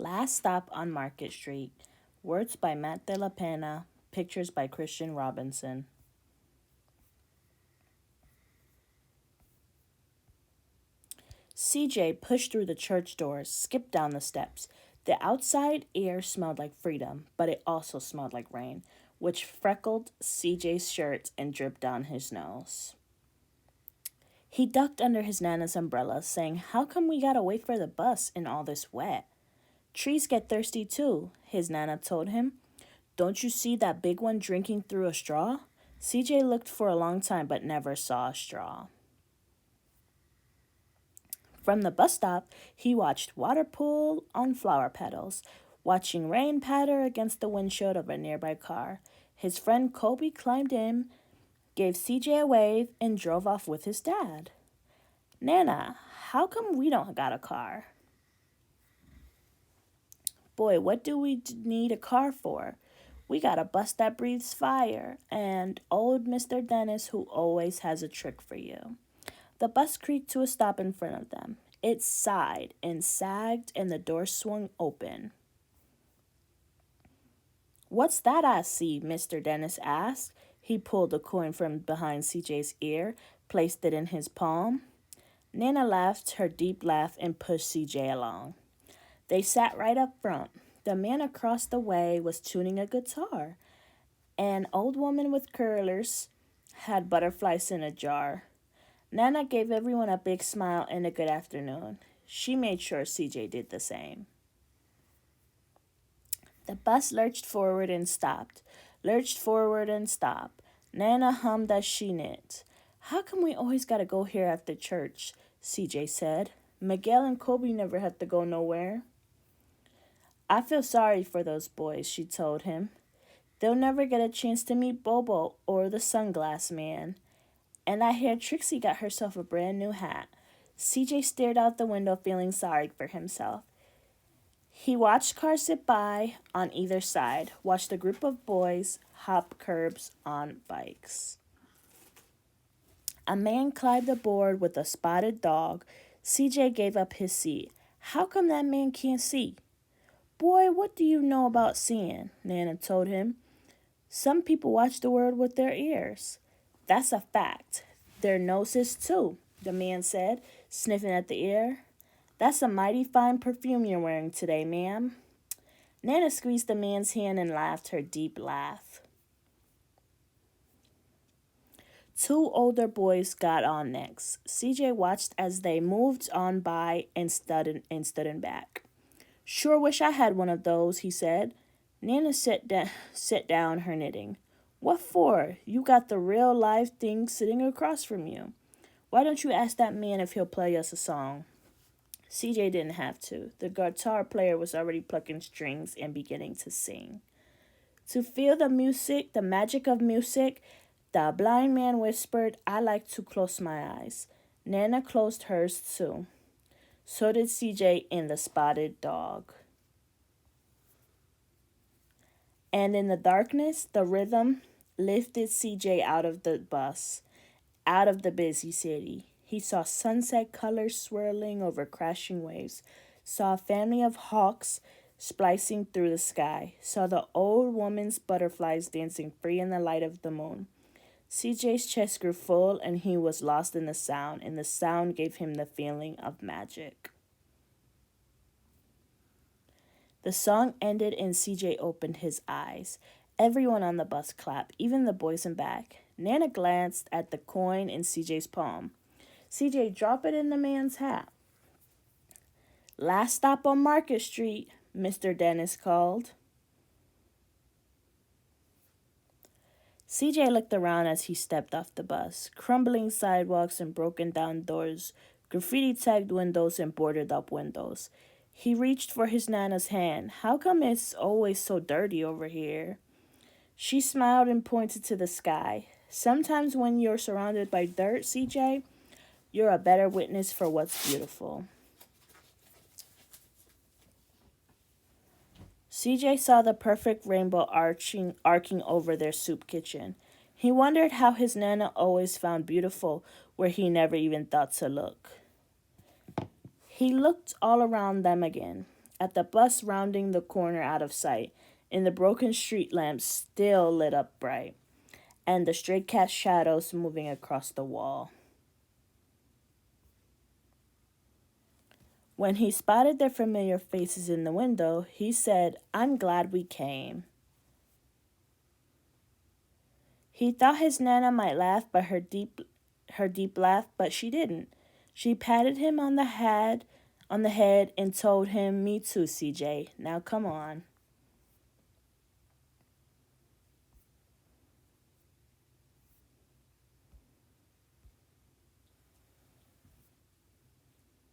Last Stop on Market Street. Words by Matt de la Pena. Pictures by Christian Robinson. CJ pushed through the church doors, skipped down the steps. The outside air smelled like freedom, but it also smelled like rain, which freckled CJ's shirt and dripped down his nose. He ducked under his Nana's umbrella, saying, "How come we gotta wait for the bus in all this wet?" "Trees get thirsty too," his Nana told him. "Don't you see that big one drinking through a straw?" CJ looked for a long time but never saw a straw. From the bus stop, he watched water pool on flower petals, watching rain patter against the windshield of a nearby car. His friend Kobe climbed in, gave CJ a wave, and drove off with his dad. "Nana, how come we don't got a car?" "Boy, what do we need a car for? We got a bus that breathes fire, and old Mr. Dennis who always has a trick for you." The bus creaked to a stop in front of them. It sighed and sagged, and the door swung open. "What's that I see?" Mr. Dennis asked. He pulled a coin from behind CJ's ear, placed it in his palm. Nana laughed her deep laugh and pushed CJ along. They sat right up front. The man across the way was tuning a guitar. An old woman with curlers had butterflies in a jar. Nana gave everyone a big smile and a good afternoon. She made sure CJ did the same. The bus lurched forward and stopped, lurched forward and stopped. Nana hummed as she knit. "How come we always gotta go here after church?" CJ said. "Miguel and Kobe never had to go nowhere." "I feel sorry for those boys," she told him. "They'll never get a chance to meet Bobo or the sunglass man. And I hear Trixie got herself a brand new hat." CJ stared out the window, feeling sorry for himself. He watched cars zip by on either side, watched a group of boys hop curbs on bikes. A man climbed aboard with a spotted dog. CJ gave up his seat. "How come that man can't see?" "Boy, what do you know about seeing?" Nana told him. "Some people watch the world with their ears." "That's a fact. Their noses, too," the man said, sniffing at the air. "That's a mighty fine perfume you're wearing today, ma'am." Nana squeezed the man's hand and laughed her deep laugh. Two older boys got on next. CJ watched as they moved on by and stood in back. "Sure wish I had one of those," he said. Nana set down her knitting. "What for? You got the real live thing sitting across from you. Why don't you ask that man if he'll play us a song?" CJ didn't have to. The guitar player was already plucking strings and beginning to sing. "To feel the music, the magic of music," the blind man whispered, "I like to close my eyes." Nana closed hers too. So did CJ and the spotted dog. And in the darkness, the rhythm lifted CJ out of the bus, out of the busy city. He saw sunset colors swirling over crashing waves, saw a family of hawks splicing through the sky, saw the old woman's butterflies dancing free in the light of the moon. CJ's chest grew full and he was lost in the sound, and the sound gave him the feeling of magic. The song ended and CJ opened his eyes. Everyone on the bus clapped, even the boys in back. Nana glanced at the coin in CJ's palm. "CJ, drop it in the man's hat." "Last stop on Market Street," Mr. Dennis called. CJ looked around as he stepped off the bus. Crumbling sidewalks and broken down doors, graffiti-tagged windows and boarded-up windows. He reached for his Nana's hand. "How come it's always so dirty over here?" She smiled and pointed to the sky. "Sometimes when you're surrounded by dirt, CJ, you're a better witness for what's beautiful." CJ saw the perfect rainbow arcing over their soup kitchen. He wondered how his Nana always found beautiful where he never even thought to look. He looked all around them again. at the bus rounding the corner out of sight, and the broken street lamps still lit up bright, and the stray cat's shadows moving across the wall. When he spotted their familiar faces in the window, he said, "I'm glad we came." He thought his Nana might laugh by her deep laugh, but she didn't. She patted him on the head and told him, "Me too, CJ. Now come on."